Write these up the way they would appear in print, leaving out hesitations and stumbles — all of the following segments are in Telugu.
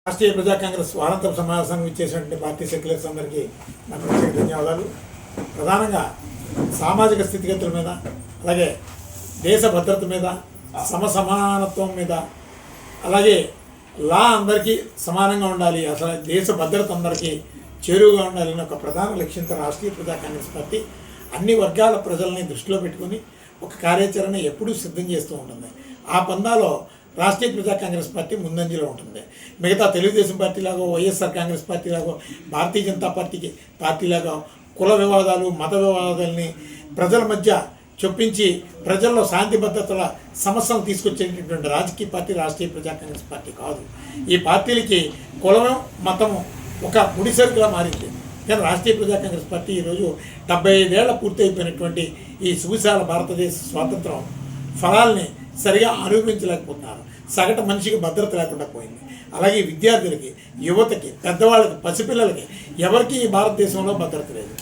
రాష్ట్రీయ ప్రజా కాంగ్రెస్ వారాంతర సమావేశానికి ఇచ్చేసినటువంటి పార్టీ సెక్యులర్స్ అందరికీ నా ప్రత్యేక ధన్యవాదాలు. ప్రధానంగా సామాజిక స్థితిగతుల మీద, అలాగే దేశ భద్రత మీద, సమానత్వం మీద, అలాగే లా అందరికీ సమానంగా ఉండాలి, అసలు దేశ భద్రత అందరికీ చేరువుగా ఉండాలని ఒక ప్రధాన లక్ష్యంతో రాష్ట్రీయ ప్రజా కాంగ్రెస్ పార్టీ అన్ని వర్గాల ప్రజల్ని దృష్టిలో పెట్టుకుని ఒక కార్యాచరణ ఎప్పుడూ సిద్ధం చేస్తూ ఉంటుంది. ఆ పందాలో రాష్ట్రీయ ప్రజా కాంగ్రెస్ పార్టీ ముందంజలో ఉంటుంది. మిగతా తెలుగుదేశం పార్టీలాగో, వైఎస్ఆర్ కాంగ్రెస్ పార్టీలాగో, భారతీయ జనతా పార్టీలాగో కుల వివాదాలు, మత వివాదాలని ప్రజల మధ్య చొప్పించి ప్రజల్లో శాంతి భద్రతల సమస్యలు తీసుకొచ్చేటటువంటి రాజకీయ పార్టీ రాష్ట్రీయ ప్రజా కాంగ్రెస్ పార్టీ కాదు. ఈ పార్టీలకి కులం, మతము ఒక ముడిసరుకులా మారింది. కానీ రాష్ట్రీయ ప్రజా కాంగ్రెస్ పార్టీ ఈరోజు 75 ఏళ్ల పూర్తి అయిపోయినటువంటి ఈ సువిశాల భారతదేశ స్వాతంత్రం ఫలాల్ని సరిగా అనుభవించలేకపోతున్నారు. సగటు మనిషికి భద్రత లేకుండా పోయింది. అలాగే విద్యార్థులకి, యువతకి, పెద్దవాళ్ళకి, పసిపిల్లలకి ఎవరికి ఈ భారతదేశంలో భద్రత లేదు.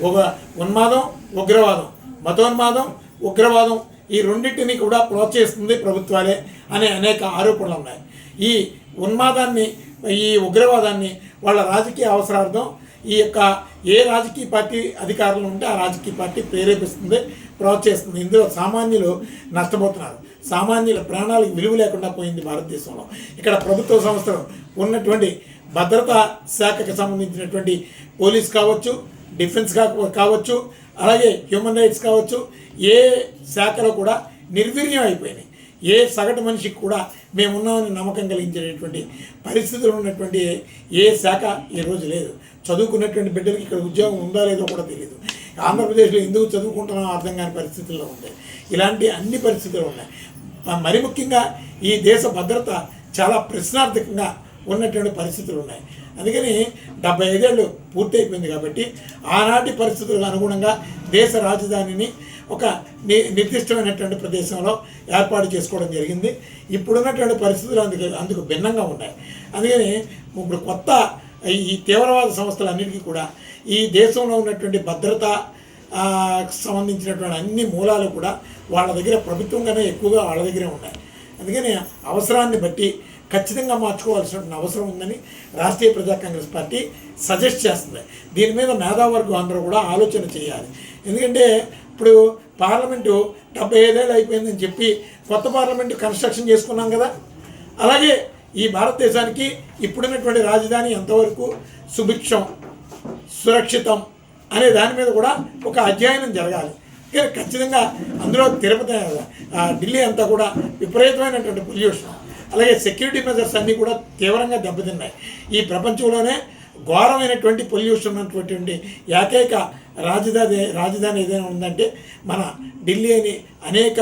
ఒక ఉన్మాదం, ఉగ్రవాదం, మతోన్మాదం, ఉగ్రవాదం ఈ రెండింటినీ కూడా ప్రోత్సహిస్తుంది ప్రభుత్వాలే అనే అనేక ఆరోపణలు ఉన్నాయి. ఈ ఉన్మాదాన్ని, ఈ ఉగ్రవాదాన్ని వాళ్ళ రాజకీయ అవసరార్థం ఈ యొక్క ఏ రాజకీయ పార్టీ అధికారంలో ఉంటే ఆ రాజకీయ పార్టీ ప్రేరేపిస్తుంది, ప్రోత్సహిస్తుంది. ఇందులో సామాన్యులు నష్టపోతున్నారు. సామాన్యుల ప్రాణాలకు విలువ లేకుండా పోయింది భారతదేశంలో. ఇక్కడ ప్రభుత్వ సంస్థలు ఉన్నటువంటి భద్రతా శాఖకు సంబంధించినటువంటి పోలీస్ కావచ్చు, డిఫెన్స్ కావచ్చు, అలాగే హ్యూమన్ రైట్స్ కావచ్చు, ఏ శాఖలో కూడా నిర్వీర్యం అయిపోయినాయి. ఏ సగటు మనిషికి కూడా మేమున్నామని నమ్మకం కలిగించేటటువంటి పరిస్థితులు ఉన్నటువంటి ఏ శాఖ ఈరోజు లేదు. చదువుకున్నటువంటి బిడ్డలకి ఇక్కడ ఉద్యోగం ఉందా లేదో కూడా తెలియదు. ఆంధ్రప్రదేశ్లో ఎందుకు చదువుకుంటున్నామో అర్థం కాని పరిస్థితుల్లో ఉంటాయి. ఇలాంటి అన్ని పరిస్థితులు ఉన్నాయి. మరి ముఖ్యంగా ఈ దేశ భద్రత చాలా ప్రశ్నార్థకంగా ఉన్నటువంటి పరిస్థితులు ఉన్నాయి. అందుకని 75 ఏళ్ళు పూర్తయిపోయింది కాబట్టి ఆనాటి పరిస్థితులకు అనుగుణంగా దేశ రాజధానిని ఒక నిర్దిష్టమైనటువంటి ప్రదేశంలో ఏర్పాటు చేసుకోవడం జరిగింది. ఇప్పుడున్నటువంటి పరిస్థితులు అందుకు భిన్నంగా ఉన్నాయి. అందుకని ఇప్పుడు కొత్త ఈ తీవ్రవాద సంస్థలన్నిటికీ కూడా ఈ దేశంలో ఉన్నటువంటి భద్రత సంబంధించినటువంటి అన్ని మూలాలు కూడా వాళ్ళ దగ్గర ప్రభుత్వంగానే ఎక్కువగా వాళ్ళ దగ్గరే ఉన్నాయి. అందుకని అవసరాన్ని బట్టి ఖచ్చితంగా మార్చుకోవాల్సిన అవసరం ఉందని రాష్ట్రీయ ప్రజా కాంగ్రెస్ పార్టీ సజెస్ట్ చేస్తుంది. దీని మీద మేధావర్గం అందరూ కూడా ఆలోచన చేయాలి. ఎందుకంటే ఇప్పుడు పార్లమెంటు 75 ఏళ్ళు అయిపోయిందని చెప్పి కొత్త పార్లమెంటు కన్స్ట్రక్షన్ చేసుకున్నాం కదా. అలాగే ఈ భారతదేశానికి ఇప్పుడున్నటువంటి రాజధాని ఎంతవరకు సుభిక్షం, సురక్షితం అనే దాని మీద కూడా ఒక అధ్యయనం జరగాలి. ఖచ్చితంగా అందులో తిరుపతి, ఢిల్లీ అంతా కూడా విపరీతమైనటువంటి పొల్యూషన్, అలాగే సెక్యూరిటీ మెజర్స్ అన్నీ కూడా తీవ్రంగా దెబ్బతిన్నాయి. ఈ ప్రపంచంలోనే ఘోరమైనటువంటి పొల్యూషన్ ఉన్నటువంటి ఏకైక రాజధాని ఏదైనా ఉందంటే మన ఢిల్లీ అని అనేక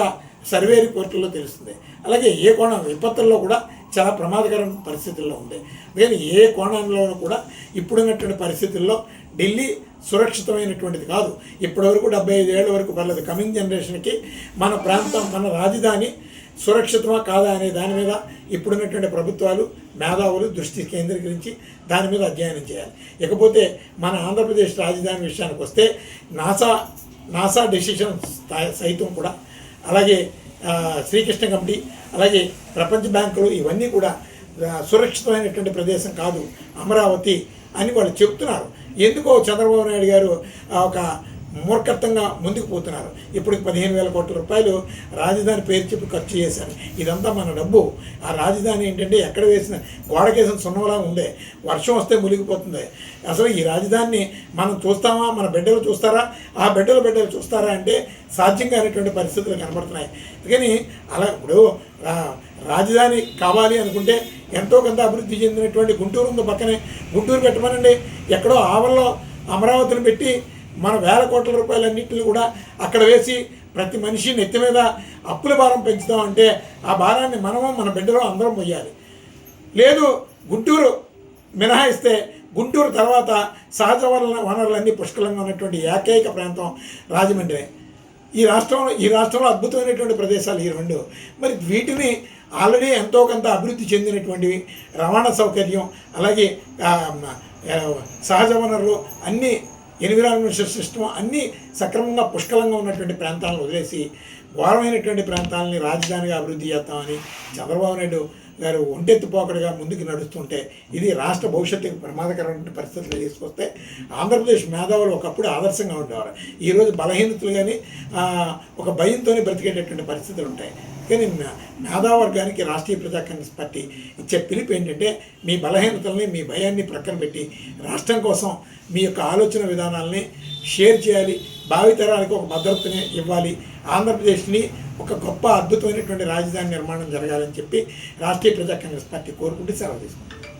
సర్వే రిపోర్టుల్లో తెలుస్తుంది. అలాగే ఏ కోణం విపత్తుల్లో కూడా చాలా ప్రమాదకరమైన పరిస్థితుల్లో ఉంది. కానీ ఏ కోణంలోనూ కూడా ఇప్పుడున్నటువంటి పరిస్థితుల్లో ఢిల్లీ సురక్షితమైనటువంటిది కాదు. ఇప్పటివరకు 75 ఏళ్ళ వరకు పర్లేదు. కమింగ్ జనరేషన్కి మన ప్రాంతం, మన రాజధాని సురక్షితమా కాదా అనే దాని మీద ఇప్పుడున్నటువంటి ప్రభుత్వాలు, మేధావులు దృష్టి కేంద్రీకరించి దాని మీద అధ్యయనం చేయాలి. ఇకపోతే మన ఆంధ్రప్రదేశ్ రాజధాని విషయానికి వస్తే నాసా డెసిషన్ సైతం కూడా, అలాగే శ్రీకృష్ణ కమిటీ, అలాగే ప్రపంచ బ్యాంకులు ఇవన్నీ కూడా సురక్షితమైనటువంటి ప్రదేశం కాదు అమరావతి అని వాళ్ళు చెప్తున్నారు. ఎందుకో చంద్రబాబు నాయుడు గారు ఒక మూర్ఖత్వంగా ముందుకు పోతున్నారు. ఇప్పుడు 15,000 కోట్ల రూపాయలు రాజధాని పేరు చెప్పి ఖర్చు చేశారు. ఇదంతా మన డబ్బు. ఆ రాజధాని ఏంటంటే ఎక్కడ వేసిన గోడకేసిన సున్నలా ఉందే, వర్షం వస్తే మునిగిపోతుంది. అసలు ఈ రాజధానిని మనం చూస్తామా, మన బిడ్డలు చూస్తారా, ఆ బిడ్డలు చూస్తారా అంటే సాధ్యం కానిటువంటి పరిస్థితులు కనబడుతున్నాయి. అందుకని అలా ఇప్పుడు రాజధాని కావాలి అనుకుంటే ఎంతో కొంత అభివృద్ధి చెందినటువంటి గుంటూరు ఉంది పక్కనే, గుంటూరు పెట్టమనండి. ఎక్కడో ఆవల్లో అమరావతిని పెట్టి మన 1,000 కోట్ల రూపాయలన్నింటినీ కూడా అక్కడ వేసి ప్రతి మనిషి నెత్తి మీద అప్పుల భారం పెంచుతామంటే ఆ భారాన్ని మనము, మన బిడ్డలో అందరం మొయ్యాలి. లేదు, గుంటూరు మినహాయిస్తే గుంటూరు తర్వాత సహజ వనరులన్నీ పుష్కలంగా ఉన్నటువంటి ఏకైక ప్రాంతం రాజమండ్రి. ఈ రాష్ట్రంలో అద్భుతమైనటువంటి ప్రదేశాలు ఈ రెండు. మరి వీటిని ఆల్రెడీ ఎంతో కొంత అభివృద్ధి చెందినటువంటివి, రవాణా సౌకర్యం, అలాగే సహజ వనరులు అన్నీ, ఎన్విరాన్మెంటల్ సిస్టమ్ అన్నీ సక్రమంగా పుష్కలంగా ఉన్నటువంటి ప్రాంతాలను వదిలేసి ఘోరమైనటువంటి ప్రాంతాలని రాజధానిగా అభివృద్ధి చేస్తామని చంద్రబాబు నాయుడు గారు ఒంటెత్తుపోకడుగా ముందుకు నడుస్తుంటే ఇది రాష్ట్ర భవిష్యత్తుకు ప్రమాదకరమైన పరిస్థితులు తీసుకొస్తే ఆంధ్రప్రదేశ్ మేధావులు ఒకప్పుడు ఆదర్శంగా ఉండేవారు. ఈరోజు బలహీనతలు కానీ ఒక భయంతోనే బ్రతికేటటువంటి పరిస్థితులు ఉంటాయి. కానీ మేధావర్గానికి రాష్ట్రీయ ప్రజా కాంగ్రెస్ పార్టీ ఇచ్చే పిలుపు ఏంటంటే మీ బలహీనతల్ని మీ భయాన్ని ప్రక్కన పెట్టి రాష్ట్రం కోసం మీ యొక్క ఆలోచన విధానాలని షేర్ చేయాలి, భావితరాలకు ఒక భద్రతని ఇవ్వాలి, ఆంధ్రప్రదేశ్ని ఒక గొప్ప అద్భుతమైనటువంటి రాజధాని నిర్మాణం జరగాలని చెప్పి రాష్ట్రీయ ప్రజా కాంగ్రెస్ పార్టీ కోరుకుంటూ సెలవు తీసుకుంటాం.